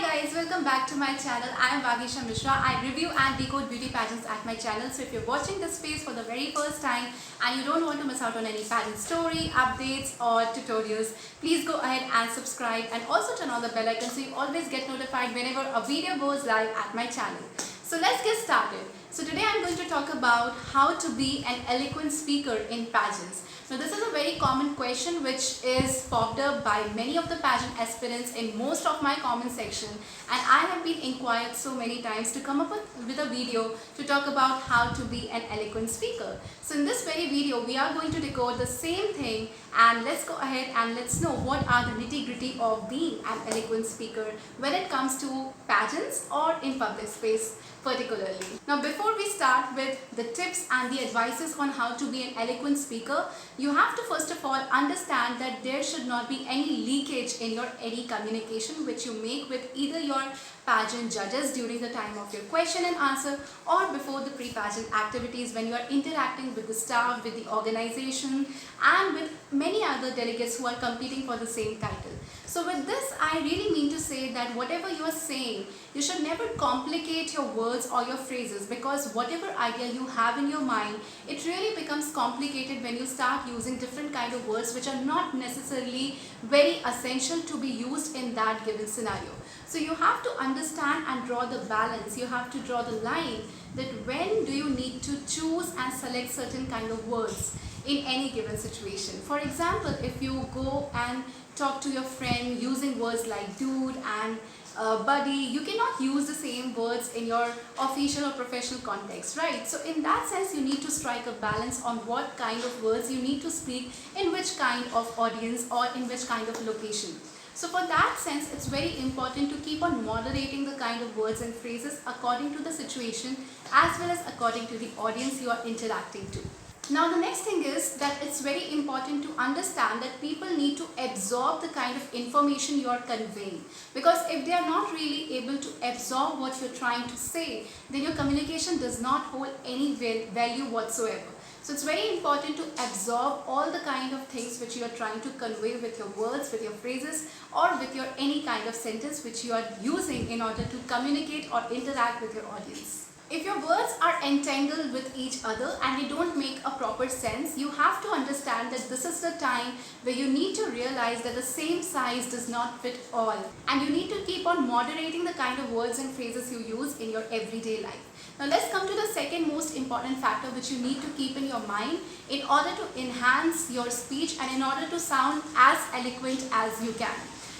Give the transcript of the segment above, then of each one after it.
guys, welcome back to my channel. I am Vagisha Mishra. I review and decode beauty pageants at my channel. So if you're watching this space for the very first time and you don't want to miss out on any pageant story, updates or tutorials, please go ahead and subscribe and also turn on the bell icon so you always get notified whenever a video goes live at my channel. So let's get started. So today I'm going to talk about how to be an eloquent speaker in pageants. Now this is a very common question which is popped up by many of the pageant aspirants in most of my comment section, and I have been inquired so many times to come up with a video to talk about how to be an eloquent speaker. So in this very video we are going to decode the same thing, and let's go ahead and let's know what are the nitty-gritty of being an eloquent speaker when it comes to pageants or in public space particularly. Now before we start with the tips and the advices on how to be an eloquent speaker, you have to first of all understand that there should not be any leakage in your any communication which you make with either your pageant judges during the time of your question and answer or before the pre-pageant activities when you are interacting with the staff, with the organization and with many other delegates who are competing for the same title. So with this, I really mean to say that whatever you are saying, you should never complicate your words or your phrases, because whatever idea you have in your mind, it really becomes complicated when you start using different kind of words which are not necessarily very essential to be used in that given scenario. So you have to understand and draw the balance. You have to draw the line that when do you need to choose and select certain kind of words in any given situation. For example, if you go and talk to your friend using words like dude and buddy, you cannot use the same words in your official or professional context, right? So in that sense, you need to strike a balance on what kind of words you need to speak in which kind of audience or in which kind of location. So for that sense, it's very important to keep on moderating the kind of words and phrases according to the situation as well as according to the audience you are interacting to. Now the next thing is that it's very important to understand that people need to absorb the kind of information you are conveying, because if they are not really able to absorb what you're trying to say, then your communication does not hold any value whatsoever. So it's very important to absorb all the kind of things which you are trying to convey with your words, with your phrases or with your any kind of sentence which you are using in order to communicate or interact with your audience. If your words are entangled with each other and they don't make a proper sense, you have to understand that this is the time where you need to realize that the same size does not fit all, and you need to keep on moderating the kind of words and phrases you use in your everyday life. Now let's come to the second most important factor which you need to keep in your mind in order to enhance your speech and in order to sound as eloquent as you can.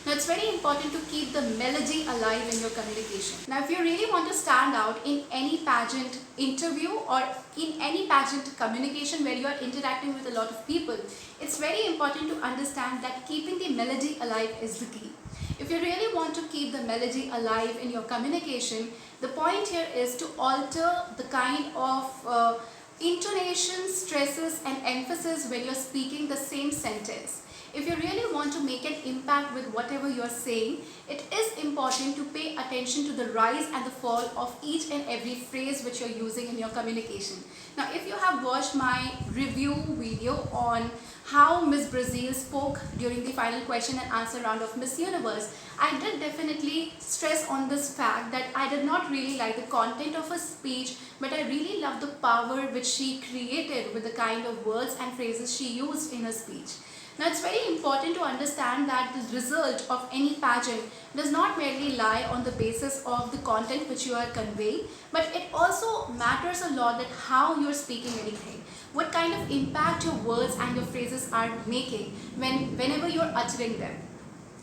Now it's very important to keep the melody alive in your communication. Now if you really want to stand out in any pageant interview or in any pageant communication where you are interacting with a lot of people, it's very important to understand that keeping the melody alive is the key. If you really want to keep the melody alive in your communication, the point here is to alter the kind of intonation, stresses and emphasis when you're speaking the same sentence. If you really want to make an impact with whatever you are saying, it is important to pay attention to the rise and the fall of each and every phrase which you are using in your communication. Now, if you have watched my review video on how Miss Brazil spoke during the final question and answer round of Miss Universe, I did definitely stress on this fact that I did not really like the content of her speech, but I really loved the power which she created with the kind of words and phrases she used in her speech. Now it's very important to understand that the result of any pageant does not merely lie on the basis of the content which you are conveying, but it also matters a lot that how you are speaking anything, what kind of impact your words and your phrases are making whenever you are uttering them.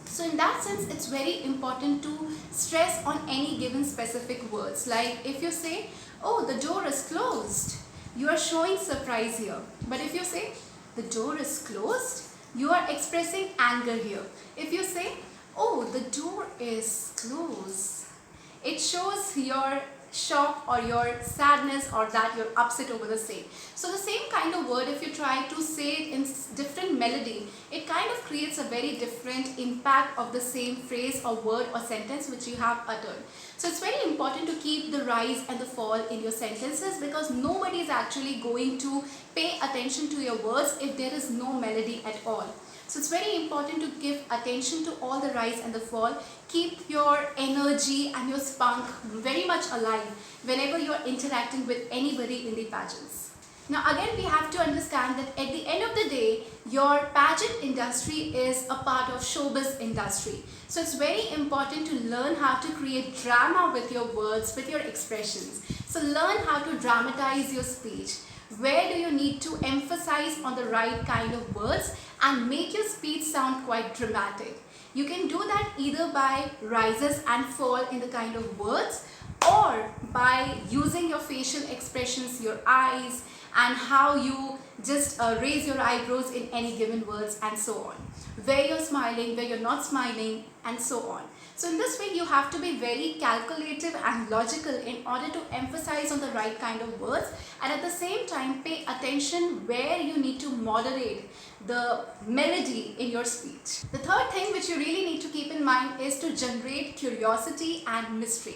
So in that sense, it's very important to stress on any given specific words. Like if you say, oh, the door is closed, you are showing surprise here. But if you say, the door is closed, you are expressing anger here. If you say, oh, the door is closed, it shows your shock or your sadness or that you're upset over the same. So the same kind of word, if you try to say it in different melody, it kind of creates a very different impact of the same phrase or word or sentence which you have uttered. So it's very important to keep the rise and the fall in your sentences, because nobody is actually going to pay attention to your words if there is no melody at all. So it's very important to give attention to all the rise and the fall. Keep your energy and your spunk very much alive whenever you're interacting with anybody in the pageants. Now again, we have to understand that at the end of the day, your pageant industry is a part of showbiz industry. So it's very important to learn how to create drama with your words, with your expressions. So learn how to dramatize your speech. Where do you need to emphasize on the right kind of words and make your speech sound quite dramatic? You can do that either by rises and fall in the kind of words, or by using your facial expressions, your eyes, and how you just raise your eyebrows in any given words, and so on. Where you're smiling, where you're not smiling, and so on. So in this way, you have to be very calculative and logical in order to emphasize on the right kind of words, and at the same time pay attention where you need to moderate the melody in your speech. The third thing which you really need to keep in mind is to generate curiosity and mystery.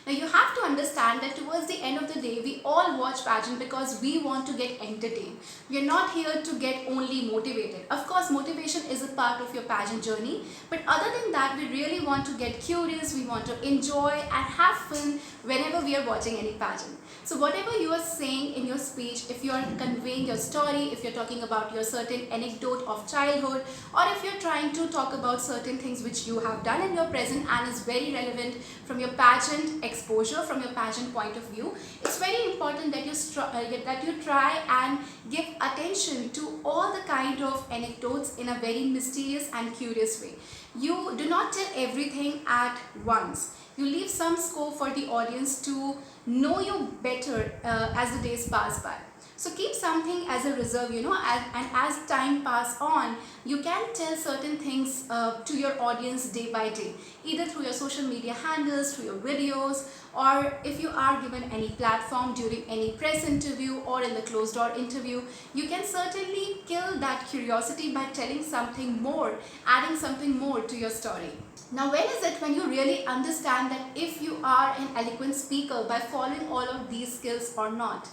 Now you have to understand that towards the end of the day, we all watch pageant because we want to get entertained. We are not here to get only motivated. Of course, motivation is a part of your pageant journey, but other than that, we really want to get curious, we want to enjoy and have fun whenever we are watching any pageant. So whatever you are saying in your speech, if you are conveying your story, if you're talking about your certain anecdote of childhood, or if you're trying to talk about certain things which you have done in your present and is very relevant from your pageant exposure, from your pageant point of view, it's very important that you try and give attention to all the kind of anecdotes in a very mysterious and curious way. You do not tell everything at once. You leave some scope for the audience to know you better as the days pass by. So keep something as a reserve, and as time pass on, you can tell certain things to your audience day by day, either through your social media handles, through your videos, or if you are given any platform during any press interview or in the closed door interview, you can certainly kill that curiosity by telling something more, adding something more to your story. Now, when is it when you really understand that if you are an eloquent speaker by following all of these skills or not?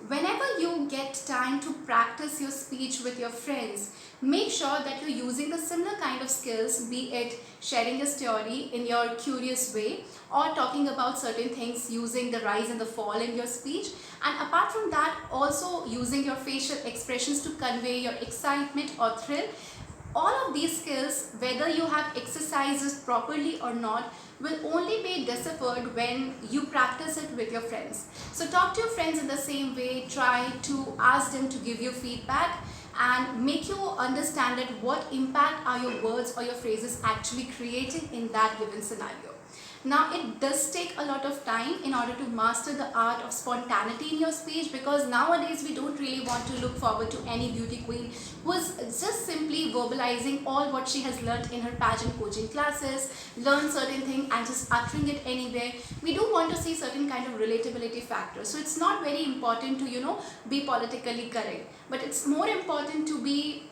Whenever you get time to practice your speech with your friends, make sure that you're using the similar kind of skills, be it sharing a story in your curious way or talking about certain things using the rise and the fall in your speech. And apart from that, also using your facial expressions to convey your excitement or thrill. All of these skills, whether you have exercised properly or not, will only be deciphered when you practice it with your friends. So talk to your friends in the same way, try to ask them to give you feedback and make you understand that what impact are your words or your phrases actually creating in that given scenario. Now, it does take a lot of time in order to master the art of spontaneity in your speech, because nowadays we don't really want to look forward to any beauty queen who is just simply verbalizing all what she has learned in her pageant coaching classes, learn certain things and just uttering it anywhere. We do want to see certain kind of relatability factors. So it's not very important to, be politically correct, but it's more important to be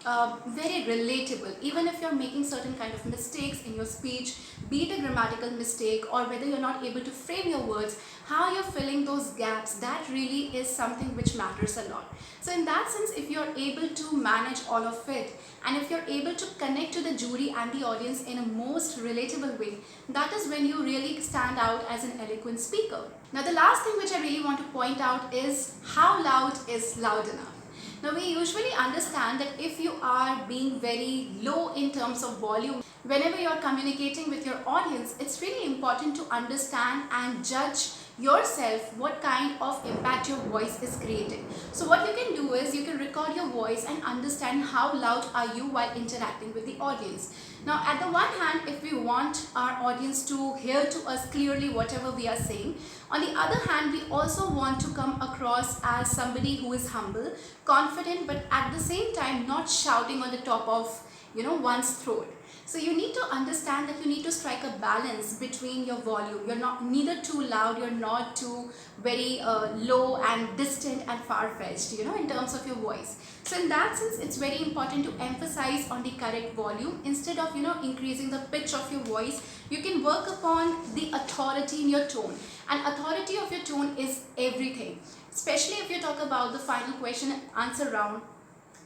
very relatable. Even if you're making certain kind of mistakes in your speech, be it a grammatical mistake or whether you're not able to frame your words, how you're filling those gaps, that really is something which matters a lot. So in that sense, if you're able to manage all of it, and if you're able to connect to the jury and the audience in a most relatable way, that is when you really stand out as an eloquent speaker. Now, the last thing which I really want to point out is how loud is loud enough. Now, we usually understand that if you are being very low in terms of volume, whenever you're communicating with your audience, it's really important to understand and judge yourself what kind of impact your voice is creating. So what you can do is you can record your voice and understand how loud are you while interacting with the audience. Now, at the one hand, if we want our audience to hear to us clearly whatever we are saying, on the other hand, we also want to come across as somebody who is humble, confident, but at the same time not shouting on the top of one's throat. So you need to understand that you need to strike a balance between your volume. You're not neither too loud, you're not too very low and distant and far-fetched, in terms of your voice. So in that sense, it's very important to emphasize on the correct volume. Instead of, increasing the pitch of your voice, you can work upon the authority in your tone. And authority of your tone is everything. Especially if you talk about the final question and answer round,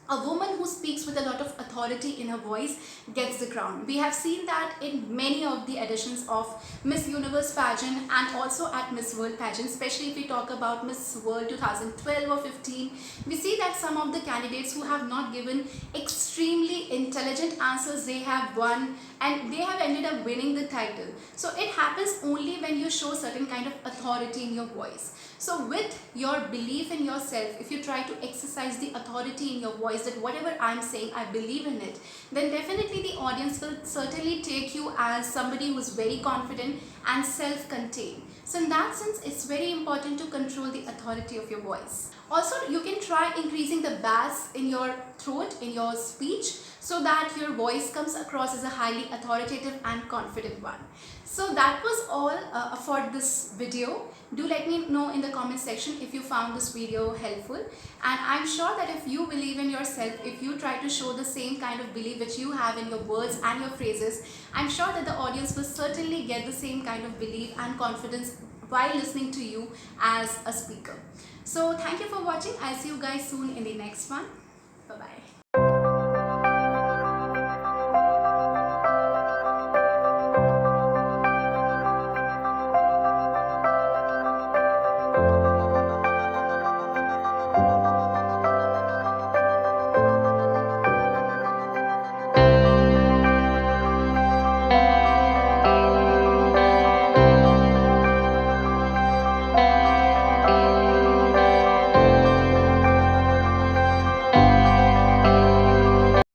A woman who speaks with a lot of authority in her voice gets the crown. We have seen that in many of the editions of Miss Universe pageant and also at Miss World pageant, especially if we talk about Miss World 2012 or 15. We see that some of the candidates who have not given extremely intelligent answers, they have won and they have ended up winning the title. So it happens only when you show certain kind of authority in your voice. So with your belief in yourself, if you try to exercise the authority in your voice that whatever I'm saying, I believe in it, then definitely the audience will certainly take you as somebody who's very confident and self-contained. So in that sense, it's very important to control the authority of your voice. Also, you can try increasing the bass in your throat, in your speech, so that your voice comes across as a highly authoritative and confident one. So that was all for this video. Do let me know in the comment section if you found this video helpful, and I'm sure that if you believe in yourself, if you try to show the same kind of belief which you have in your words and your phrases, I'm sure that the audience will certainly get the same kind of belief and confidence while listening to you as a speaker. So thank you for watching. I'll see you guys soon in the next one. Bye bye.